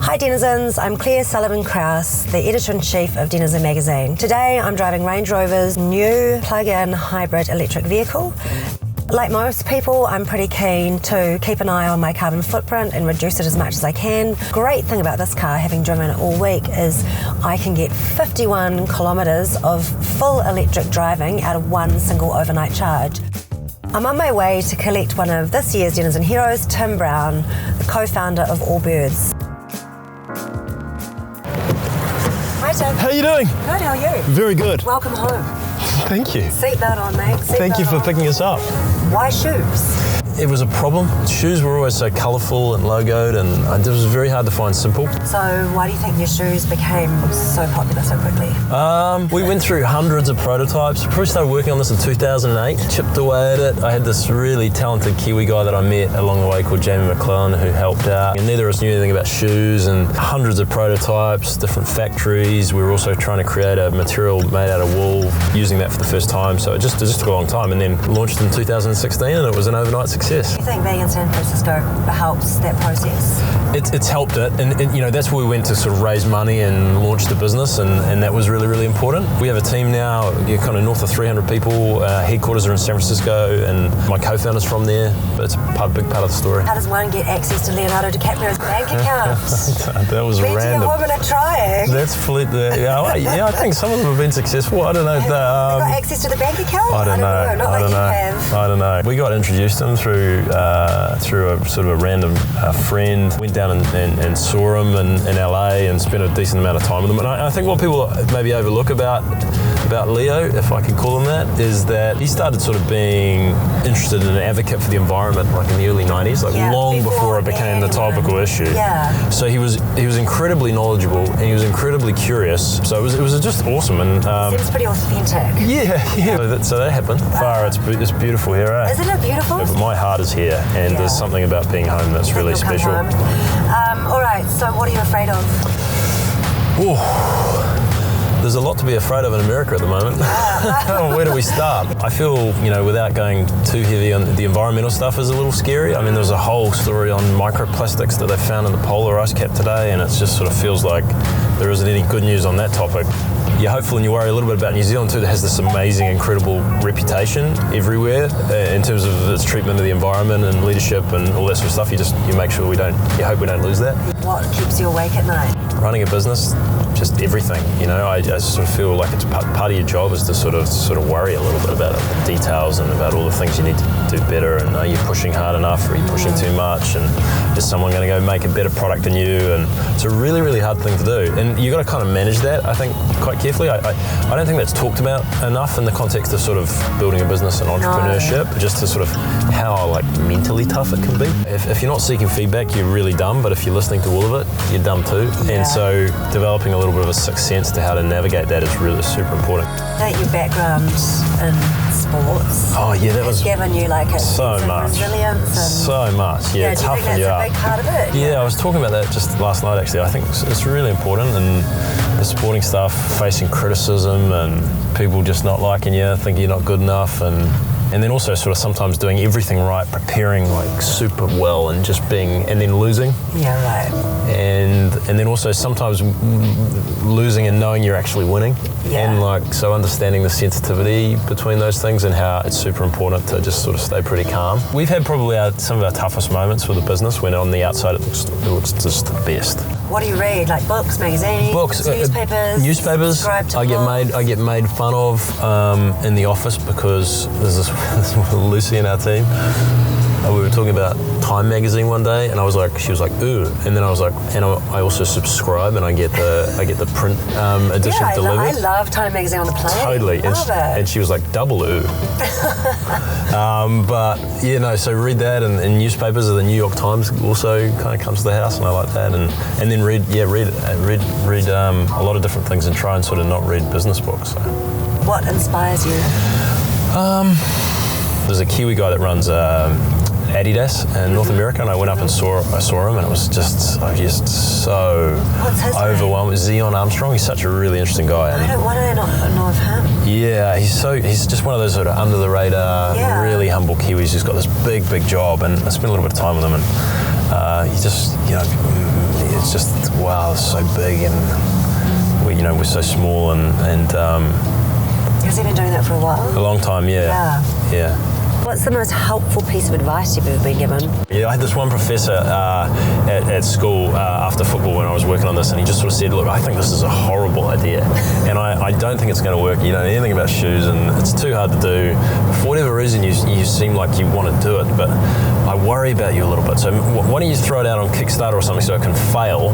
Hi Denizens, I'm Claire Sullivan-Krause, the Editor-in-Chief of Denizen magazine. Today I'm driving Range Rover's new plug-in hybrid electric vehicle. Like most people, I'm pretty keen to keep an eye on my carbon footprint and reduce it as much as I can. Great thing about this car, having driven it all week, is I can get 51 kilometres of full electric driving out of one single overnight charge. I'm on my way to collect one of this year's Denizen heroes, Tim Brown, the co-founder of Allbirds. Hi Tim. How are you doing? Good, how are you? Very good. Welcome home. Thank you. Seatbelt on, mate. Thank you for picking us up. Why shoes? It was a problem. Shoes were always so colourful and logoed, and it was very hard to find simple. So why do you think your shoes became so popular so quickly? We went through hundreds of prototypes. Probably started working on this in 2008, chipped away at it. I had this really talented Kiwi guy that I met along the way called Jamie McClellan who helped out. And neither of us knew anything about shoes, and hundreds of prototypes, different factories. We were also trying to create a material made out of wool, using that for the first time. So it just took a long time, and then launched in 2016, and it was an overnight success. Do you think being in San Francisco helps that process? It's helped it, and you know, that's where we went to sort of raise money and launch the business, and that was really, really important. We have a team now, kind of north of 300 people. Headquarters are in San Francisco, and my co-founder's from there, but it's a big part of the story. How does one get access to Leonardo DiCaprio's bank account? That was random. Plenty of women are trying. That's yeah, I think some of them have been successful. I don't know. They got access to the bank account? I don't know. Not like you have. I don't know. We got introduced to them through a sort of a random friend. Went down and saw him in LA and spent a decent amount of time with him. And I think what people maybe overlook about Leo, if I can call him that, is that he started sort of being interested and an advocate for the environment like in the early 90s, long before it became the topical issue. Yeah. So he was incredibly knowledgeable, and he was incredibly curious. So it was just awesome. And seems pretty authentic. Yeah. So that happened. Far, it's beautiful here, eh? Isn't it beautiful? Yeah, but my heart is here, and there's something about being home that's really special. All right, so what are you afraid of? There's a lot to be afraid of in America at the moment. Where do we start? I feel, without going too heavy on the environmental stuff, is a little scary. I mean, there's a whole story on microplastics that they found in the polar ice cap today, and it just sort of feels like there isn't any good news on that topic. You're hopeful and you worry a little bit about New Zealand too, that has this amazing, incredible reputation everywhere in terms of its treatment of the environment and leadership and all that sort of stuff. You make sure you hope we don't lose that. What keeps you awake at night? Running a business, just everything. I sort of feel like it's part of your job is to sort of worry a little bit about the details and about all the things you need to do better, and are you pushing hard enough, or are you pushing too much, and is someone going to go make a better product than you? And it's a really, really hard thing to do, and you've got to kind of manage that, I think, quite carefully. I don't think that's talked about enough in the context of sort of building a business and entrepreneurship, just to sort of how mentally tough it can be. If you're not seeking feedback, you're really dumb, but if you're listening to all of it, you're dumb too. And so developing a little bit of a sixth sense to how to navigate that is really super important. I think your background in sports that was given you like a so sense much of resilience. So much, do you think that's a big part of it? Yeah, I was talking about that just last night actually. I think it's really important, and the sporting stuff, facing criticism and people just not liking you, thinking you're not good enough, and then also sort of sometimes doing everything right, preparing like super well, and and then losing. Yeah, right. And then also sometimes losing and knowing you're actually winning. Yeah. And so understanding the sensitivity between those things, and how it's super important to just sort of stay pretty calm. We've had probably some of our toughest moments with the business when on the outside it looks just the best. What do you read? Like books, magazines, newspapers? Newspapers. I get made fun of in the office because there's this Lucy in our team. We were talking about Time magazine one day, and she was like, ooh, and then I was like, and I also subscribe, and I get the print edition delivered. I love Time magazine on the plane. Totally, and she was like, double ooh. So read that, and newspapers, the New York Times also kind of comes to the house, and I like that, and then read a lot of different things, and try and sort of not read business books. So. What inspires you? There's a Kiwi guy that runs Adidas in North America, and I went up and saw him, and it was just so overwhelming. Zion Armstrong, he's such a really interesting guy. Why do I not know of him? Yeah, he's just one of those sort of under the radar, really humble Kiwis who's got this big job, and I spent a little bit of time with him, and he just, it's just wow, it's so big, and we're so small, and Has he been doing that for a while? a long time, yeah. What's the most helpful piece of advice you've ever been given? Yeah, I had this one professor at school after football when I was working on this, and he just sort of said, look, I think this is a horrible idea, and I don't think it's going to work. You don't know anything about shoes, and it's too hard to do. For whatever reason, you seem like you want to do it, but I worry about you a little bit. So why don't you throw it out on Kickstarter or something so it can fail,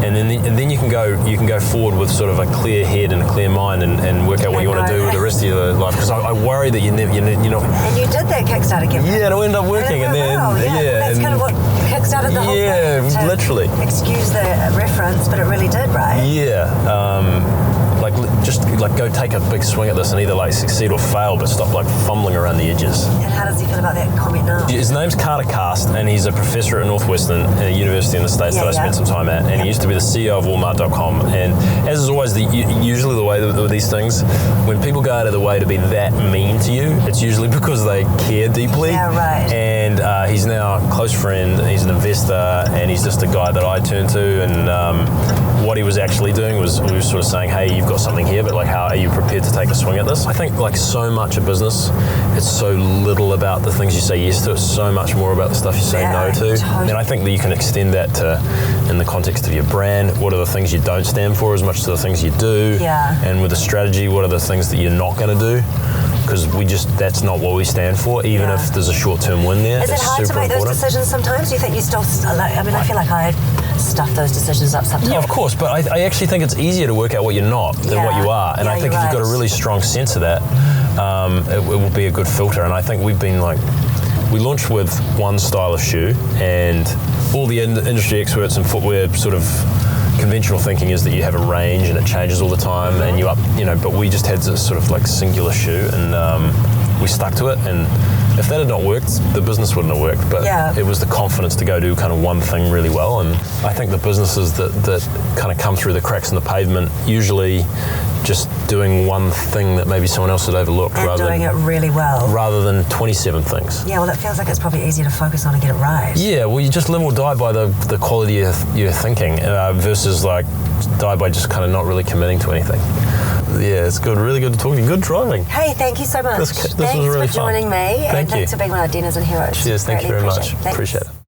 and then you can go forward with sort of a clear head and a clear mind and work out what you want to do with the rest of your life. Because I worry that you're not. And you did that Kickstarter campaign. Yeah, it'll end up working, and then that's kind of what kickstarted the whole thing. Yeah, literally. Excuse the reference, but it really did, right? Yeah. Just go take a big swing at this and either succeed or fail, but stop fumbling around the edges. And how does he feel about that comment now? His name's Carter Cast, and he's a professor at Northwestern, a university in the States that I spent some time at, and he used to be the CEO of Walmart.com. And as is always usually the way with these things, when people go out of the way to be that mean to you, it's usually because they care deeply. Yeah, right. And he's now a close friend, he's an investor, and he's just a guy that I turn to, and what he was actually doing was we were sort of saying, hey, you've got something here, but how are you prepared to take a swing at this? I think so much of business, it's so little about the things you say yes to, it's so much more about the stuff you say no to. Totally. And I think that you can extend that to, in the context of your brand, what are the things you don't stand for as much as the things you do? Yeah. And with a strategy, what are the things that you're not going to do? Because that's not what we stand for, even if there's a short-term win there. Is it hard to make those decisions sometimes? Do you think you still, I feel like I stuff those decisions up sometimes. Yeah, of course, but I actually think it's easier to work out what you're not than what you are. And I think if you've got a really strong sense of that, it will be a good filter. And I think we've been we launched with one style of shoe, and all the industry experts in footwear sort of conventional thinking is that you have a range and it changes all the time, and but we just had this sort of singular shoe, and we stuck to it. And if that had not worked, the business wouldn't have worked, but it was the confidence to go do kind of one thing really well. And I think the businesses that kind of come through the cracks in the pavement usually just doing one thing that maybe someone else had overlooked, and doing it really well, rather than 27 things. Yeah, well, it feels like it's probably easier to focus on and get it right. Yeah, well, you just live or die by the quality of your thinking versus die by just kind of not really committing to anything. Yeah, it's good. Really good to talk to you. Good driving. Hey, thank you so much. This thanks was really for joining me. Thank you. Thanks for being one of our dinners and heroes. Cheers. Thank you very much. Appreciate it. Appreciate it.